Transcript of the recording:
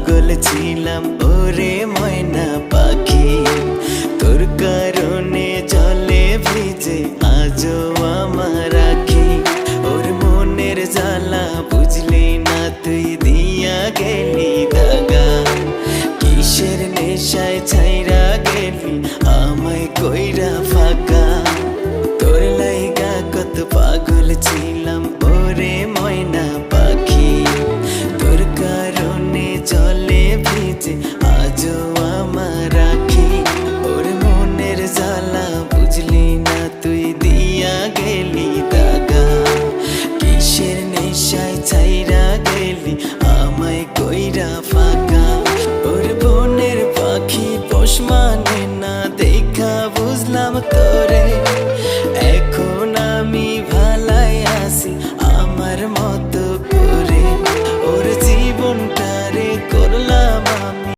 পাগল ছিলাম ওরে ময়না পাখি, তোর কারণে জলে ভিজে আজও আমার আখি। ওর মনের জ্বালা বুঝলি না তুই, দিয়া গেলি দাগা। কিসের নেশায় ছাইরা গেলি আমায় কইরা ফাঁকা। তোর লাইগা কত পাগল ছিলাম ওরে ময়না পাখি, তোর কারণে জলে ভিজে আজও আমার আখি। ওর মনের জ্বালা বুঝলি না তুই, দিয়া